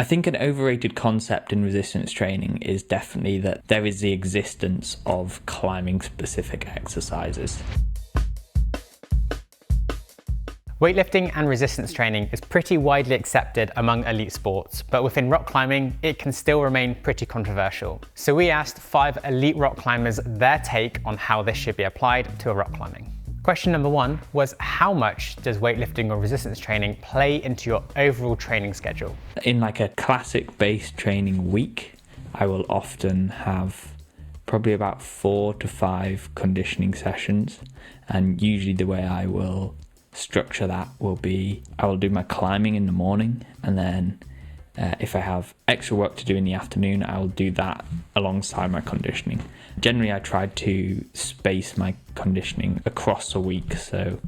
I think an overrated concept in resistance training is definitely that there is the existence of climbing specific exercises. Weightlifting and resistance training is pretty widely accepted among elite sports, but within rock climbing, it can still remain pretty controversial. So we asked 5 elite rock climbers their take on how this should be applied to rock climbing. Question number 1 was, how much does weightlifting or resistance training play into your overall training schedule? In like a classic base training week, I will often have probably about 4 to 5 conditioning sessions, and usually the way I will structure that will be I will do my climbing in the morning, and then if I have extra work to do in the afternoon, I will do that alongside my conditioning. Generally, I try to space my conditioning across a week so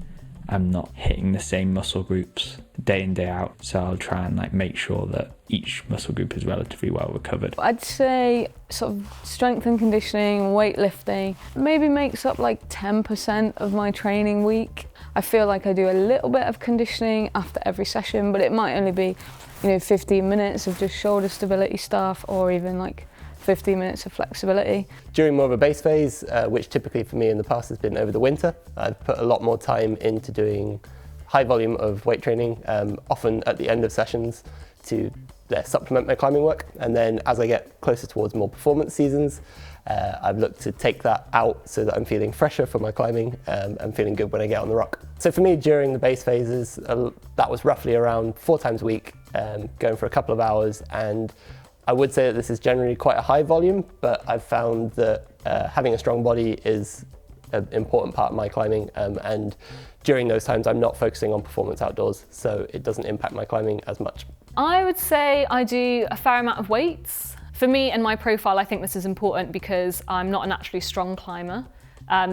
I'm not hitting the same muscle groups day in, day out. So I'll try and make sure that each muscle group is relatively well recovered. I'd say sort of strength and conditioning, weightlifting, maybe makes up 10% of my training week. I feel like I do a little bit of conditioning after every session, but it might only be 15 minutes of just shoulder stability stuff, or even 15 minutes of flexibility. During more of a base phase, which typically for me in the past has been over the winter, I've put a lot more time into doing high volume of weight training, often at the end of sessions to supplement my climbing work. And then as I get closer towards more performance seasons, I've looked to take that out so that I'm feeling fresher for my climbing and feeling good when I get on the rock. So for me, during the base phases, that was roughly around 4 times a week, going for a couple of hours. And I would say that this is generally quite a high volume, but I've found that having a strong body is an important part of my climbing. And during those times, I'm not focusing on performance outdoors, so it doesn't impact my climbing as much. I would say I do a fair amount of weights. For me and my profile, I think this is important because I'm not a naturally strong climber.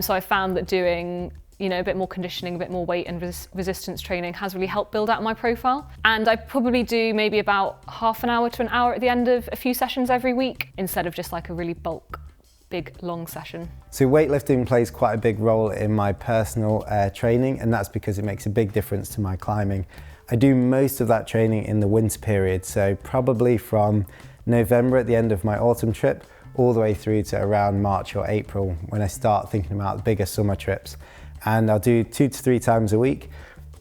So I found that doing a bit more conditioning, a bit more weight and resistance training has really helped build out my profile. And I probably do maybe about half an hour to an hour at the end of a few sessions every week, instead of just a really bulk, big, long session. So weightlifting plays quite a big role in my personal training, and that's because it makes a big difference to my climbing. I do most of that training in the winter period, so probably from November at the end of my autumn trip all the way through to around March or April when I start thinking about the bigger summer trips. And I'll do 2 to 3 times a week,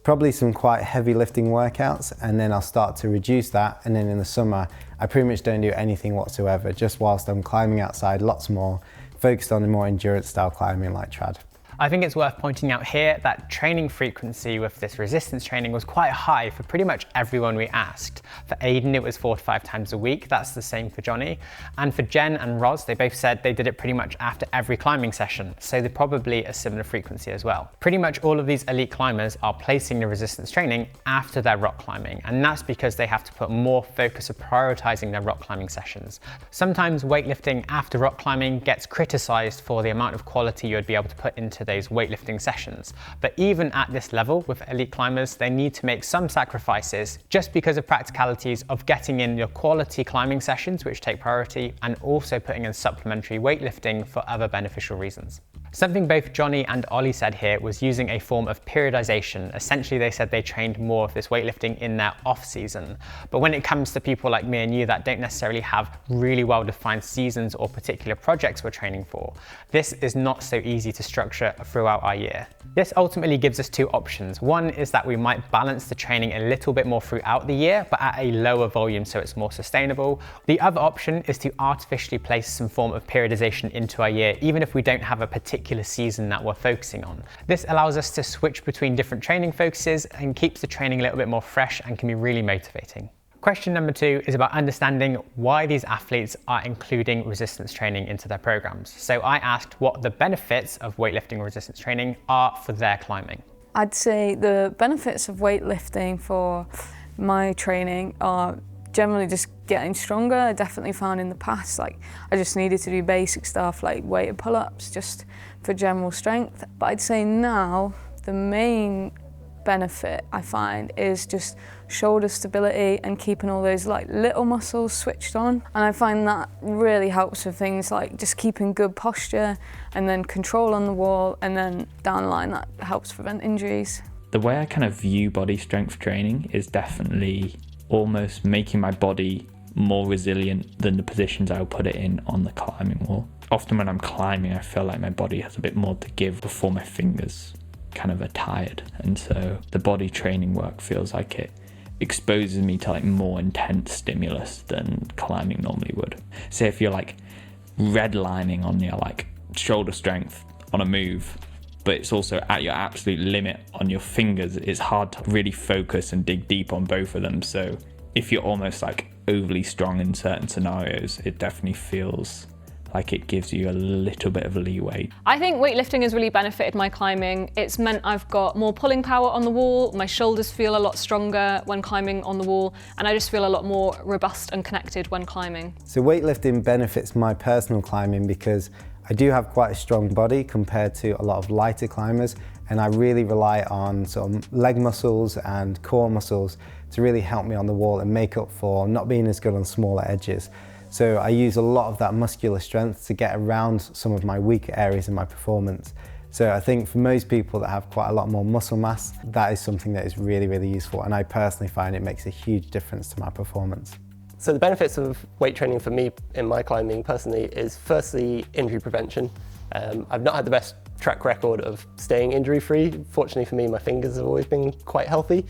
probably some quite heavy lifting workouts, and then I'll start to reduce that. And then in the summer, I pretty much don't do anything whatsoever, just whilst I'm climbing outside lots more, focused on the more endurance style climbing like trad. I think it's worth pointing out here that training frequency with this resistance training was quite high for pretty much everyone we asked. For Aidan, it was 4 to 5 times a week. That's the same for Johnny. And for Jen and Roz, they both said they did it pretty much after every climbing session. So they're probably a similar frequency as well. Pretty much all of these elite climbers are placing the resistance training after their rock climbing. And that's because they have to put more focus of prioritizing their rock climbing sessions. Sometimes weightlifting after rock climbing gets criticized for the amount of quality you would be able to put into those weightlifting sessions. But even at this level with elite climbers, they need to make some sacrifices just because of practicalities of getting in your quality climbing sessions, which take priority, and also putting in supplementary weightlifting for other beneficial reasons. Something both Johnny and Ollie said here was using a form of periodization. Essentially, they said they trained more of this weightlifting in their off season. But when it comes to people like me and you that don't necessarily have really well-defined seasons or particular projects we're training for, this is not so easy to structure throughout our year. This ultimately gives us 2 options. One is that we might balance the training a little bit more throughout the year, but at a lower volume so it's more sustainable. The other option is to artificially place some form of periodization into our year, even if we don't have a particular season that we're focusing on. This allows us to switch between different training focuses and keeps the training a little bit more fresh and can be really motivating. Question number 2 is about understanding why these athletes are including resistance training into their programs. So I asked what the benefits of weightlifting resistance training are for their climbing. I'd say the benefits of weightlifting for my training are generally just getting stronger. I definitely found in the past, I just needed to do basic stuff like weighted pull-ups just for general strength. But I'd say now the main benefit I find is just shoulder stability and keeping all those little muscles switched on. And I find that really helps with things like just keeping good posture and then control on the wall, and then down the line that helps prevent injuries. The way I kind of view body strength training is definitely almost making my body more resilient than the positions I'll put it in on the climbing wall. Often when I'm climbing, I feel like my body has a bit more to give before my fingers kind of are tired. And so the body training work feels like it exposes me to like more intense stimulus than climbing normally would. Say if you're like redlining on your like shoulder strength on a move, but it's also at your absolute limit on your fingers, it's hard to really focus and dig deep on both of them. So if you're almost like overly strong in certain scenarios, it definitely feels like it gives you a little bit of leeway. I think weightlifting has really benefited my climbing. It's meant I've got more pulling power on the wall, my shoulders feel a lot stronger when climbing on the wall, and I just feel a lot more robust and connected when climbing. So weightlifting benefits my personal climbing because I do have quite a strong body compared to a lot of lighter climbers, and I really rely on sort of leg muscles and core muscles to really help me on the wall and make up for not being as good on smaller edges. So I use a lot of that muscular strength to get around some of my weaker areas in my performance. So I think for most people that have quite a lot more muscle mass, that is something that is really, really useful. And I personally find it makes a huge difference to my performance. So the benefits of weight training for me in my climbing personally is firstly injury prevention. I've not had the best track record of staying injury free. Fortunately for me, my fingers have always been quite healthy,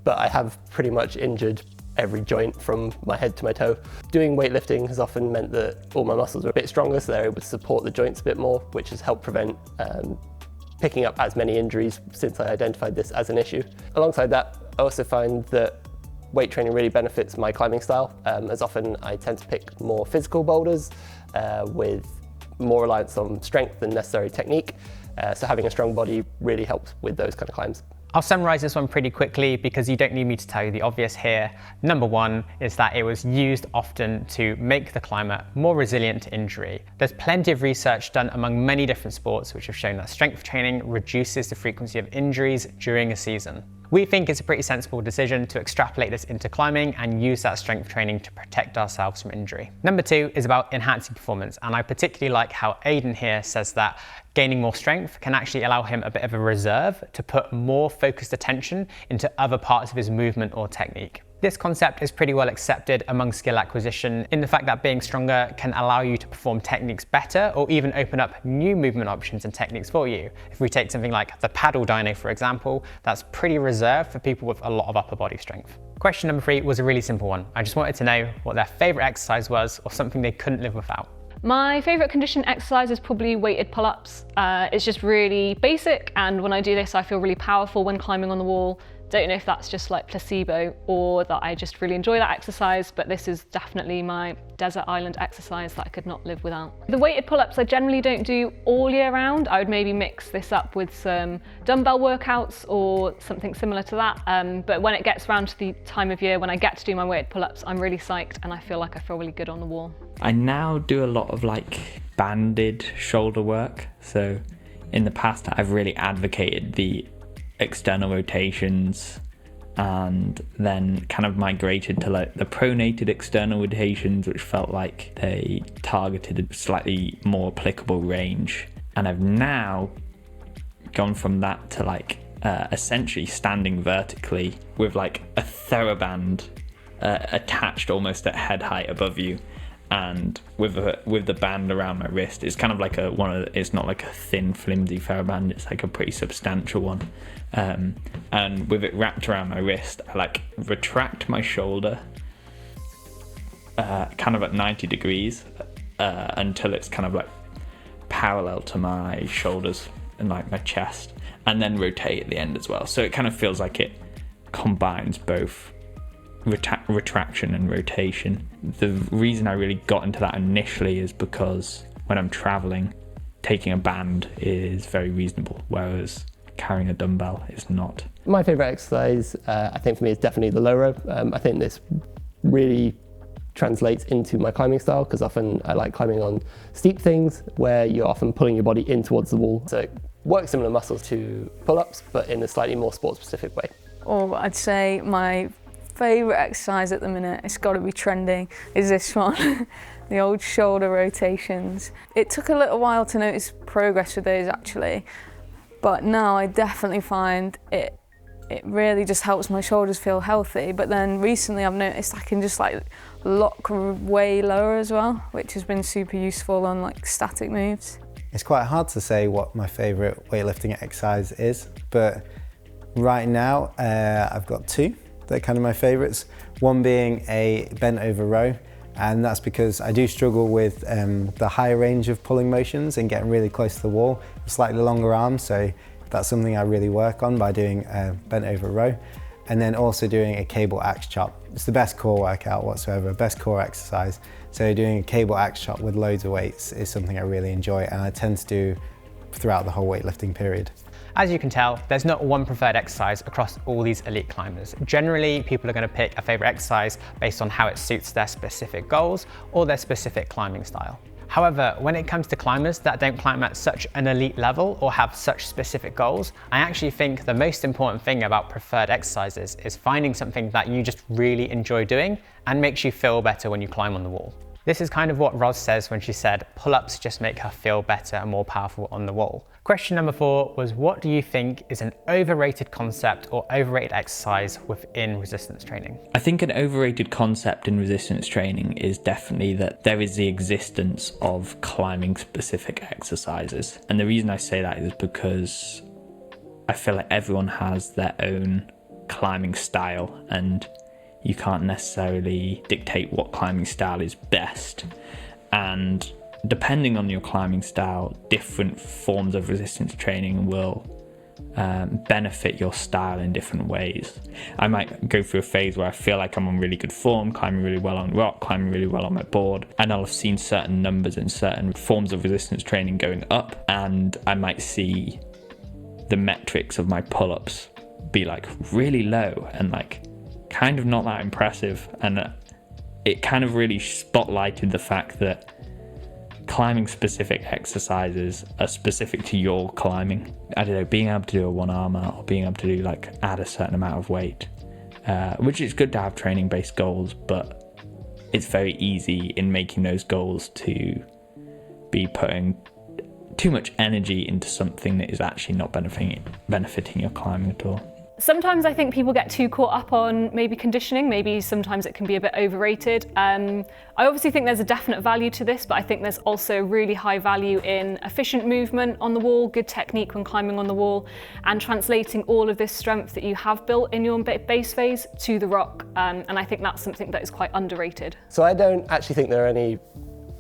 but I have pretty much injured every joint from my head to my toe. Doing weightlifting has often meant that all my muscles are a bit stronger, so they're able to support the joints a bit more, which has helped prevent picking up as many injuries since I identified this as an issue. Alongside that, I also find that weight training really benefits my climbing style, as often I tend to pick more physical boulders with more reliance on strength than necessary technique. So having a strong body really helps with those kind of climbs. I'll summarize this one pretty quickly because you don't need me to tell you the obvious here. Number one is that it was used often to make the climber more resilient to injury. There's plenty of research done among many different sports which have shown that strength training reduces the frequency of injuries during a season. We think it's a pretty sensible decision to extrapolate this into climbing and use that strength training to protect ourselves from injury. Number two is about enhancing performance, and I particularly like how Aidan here says that gaining more strength can actually allow him a bit of a reserve to put more focused attention into other parts of his movement or technique. This concept is pretty well accepted among skill acquisition in the fact that being stronger can allow you to perform techniques better or even open up new movement options and techniques for you. If we take something like the paddle dyno, for example, that's pretty reserved for people with a lot of upper body strength. Question number three was a really simple one. I just wanted to know what their favorite exercise was or something they couldn't live without. My favourite conditioning exercise is probably weighted pull-ups. It's just really basic, and when I do this I feel really powerful when climbing on the wall. Don't know if that's just like placebo or that I just really enjoy that exercise, but this is definitely my desert island exercise that I could not live without. The weighted pull-ups I generally don't do all year round. I would maybe mix this up with some dumbbell workouts or something similar to that. But when it gets around to the time of year when I get to do my weighted pull-ups, I'm really psyched and I feel like I feel really good on the wall. I now do a lot of like banded shoulder work. So in the past I've really advocated the external rotations and then kind of migrated to like the pronated external rotations, which felt like they targeted a slightly more applicable range. And I've now gone from that to like essentially standing vertically with like a TheraBand attached almost at head height above you, and with the band around my wrist. It's kind of like it's not like a thin flimsy TheraBand, it's like a pretty substantial one. And with it wrapped around my wrist, I like retract my shoulder kind of at 90 degrees until it's kind of like parallel to my shoulders and like my chest, and then rotate at the end as well. So it kind of feels like it combines both retraction and rotation. The reason I really got into that initially is because when I'm traveling, taking a band is very reasonable, whereas carrying a dumbbell is not. My favourite exercise, I think for me, is definitely the low row. I think this really translates into my climbing style because often I like climbing on steep things where you're often pulling your body in towards the wall. So it works similar muscles to pull-ups, but in a slightly more sport-specific way. Or I'd say my favourite exercise at the minute, it's got to be trending, is this one. The old shoulder rotations. It took a little while to notice progress with those actually, but now I definitely find it it really just helps my shoulders feel healthy. But then recently I've noticed I can just like lock way lower as well, which has been super useful on like static moves. It's quite hard to say what my favourite weightlifting exercise is, but right now I've got two that are kind of my favourites. One being a bent over row, and that's because I do struggle with the high range of pulling motions and getting really close to the wall, slightly longer arms, so that's something I really work on by doing a bent over row. And then also doing a cable axe chop. It's the best core workout whatsoever, best core exercise. So doing a cable axe chop with loads of weights is something I really enjoy, and I tend to do throughout the whole weightlifting period. As you can tell, there's not one preferred exercise across all these elite climbers. Generally, people are going to pick a favourite exercise based on how it suits their specific goals or their specific climbing style. However, when it comes to climbers that don't climb at such an elite level or have such specific goals, I actually think the most important thing about preferred exercises is finding something that you just really enjoy doing and makes you feel better when you climb on the wall. This is kind of what Roz says when she said pull-ups just make her feel better and more powerful on the wall. Question number 4 was, what do you think is an overrated concept or overrated exercise within resistance training? I think an overrated concept in resistance training is definitely that there is the existence of climbing specific exercises. And the reason I say that is because I feel like everyone has their own climbing style, and you can't necessarily dictate what climbing style is best. And depending on your climbing style, different forms of resistance training will benefit your style in different ways. I might go through a phase where I feel like I'm on really good form, climbing really well on rock, climbing really well on my board, and I'll have seen certain numbers in certain forms of resistance training going up, and I might see the metrics of my pull-ups be like really low and like kind of not that impressive. And it kind of really spotlighted the fact that climbing specific exercises are specific to your climbing. I don't know, being able to do a one armor or being able to do like add a certain amount of weight, which is good to have training based goals, but it's very easy in making those goals to be putting too much energy into something that is actually not benefiting your climbing at all. Sometimes I think people get too caught up on maybe conditioning, maybe sometimes it can be a bit overrated. I obviously think there's a definite value to this, but I think there's also really high value in efficient movement on the wall, good technique when climbing on the wall, and translating all of this strength that you have built in your base phase to the rock. And I think that's something that is quite underrated. So I don't actually think there are any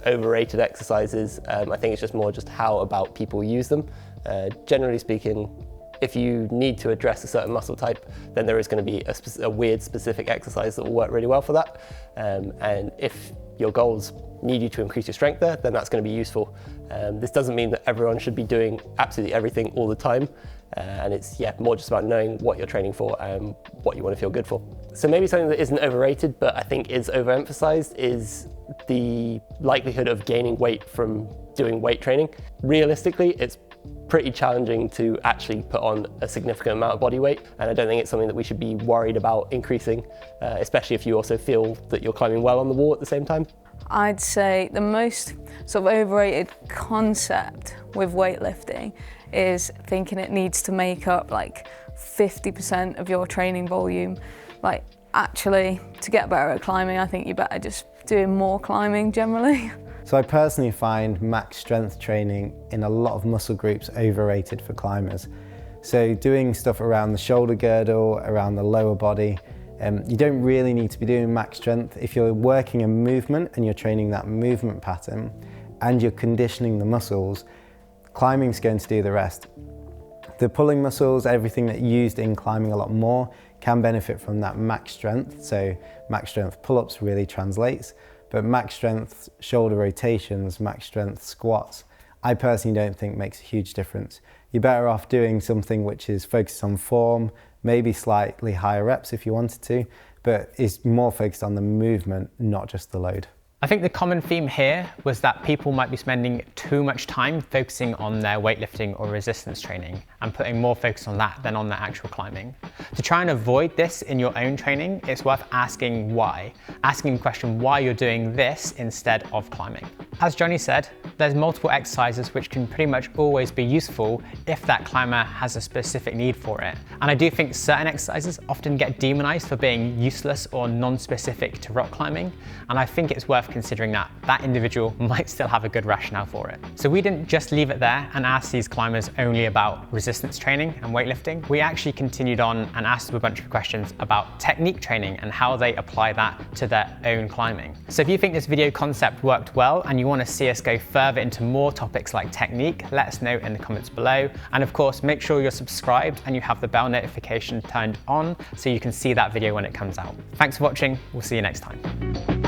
overrated exercises. I think it's just more just how about people use them. Generally speaking, if you need to address a certain muscle type, then there is going to be a weird specific exercise that will work really well for that. And if your goals need you to increase your strength there, then that's going to be useful. This doesn't mean that everyone should be doing absolutely everything all the time. And it's more just about knowing what you're training for and what you want to feel good for. So maybe something that isn't overrated, but I think is overemphasized, is the likelihood of gaining weight from doing weight training. Realistically, it's pretty challenging to actually put on a significant amount of body weight, and I don't think it's something that we should be worried about increasing, especially if you also feel that you're climbing well on the wall at the same time. I'd say the most sort of overrated concept with weightlifting is thinking it needs to make up like 50% of your training volume. Like, actually, to get better at climbing, I think you're better just doing more climbing generally. So I personally find max strength training in a lot of muscle groups overrated for climbers. So doing stuff around the shoulder girdle, around the lower body, you don't really need to be doing max strength. If you're working a movement and you're training that movement pattern and you're conditioning the muscles, climbing's going to do the rest. The pulling muscles, everything that you used in climbing a lot more, can benefit from that max strength. So max strength pull-ups really translates. But max strength shoulder rotations, max strength squats, I personally don't think makes a huge difference. You're better off doing something which is focused on form, maybe slightly higher reps if you wanted to, but is more focused on the movement, not just the load. I think the common theme here was that people might be spending too much time focusing on their weightlifting or resistance training and putting more focus on that than on their actual climbing. To try and avoid this in your own training, it's worth asking why. Asking the question why you're doing this instead of climbing. As Johnny said, there's multiple exercises which can pretty much always be useful if that climber has a specific need for it. And I do think certain exercises often get demonized for being useless or non-specific to rock climbing, and I think it's worth considering that that individual might still have a good rationale for it. So we didn't just leave it there and ask these climbers only about resistance training and weightlifting. We actually continued on and asked them a bunch of questions about technique training and how they apply that to their own climbing. So if you think this video concept worked well and you want to see us go further into more topics like technique, let us know in the comments below. And of course, make sure you're subscribed and you have the bell notification turned on so you can see that video when it comes out. Thanks for watching. We'll see you next time.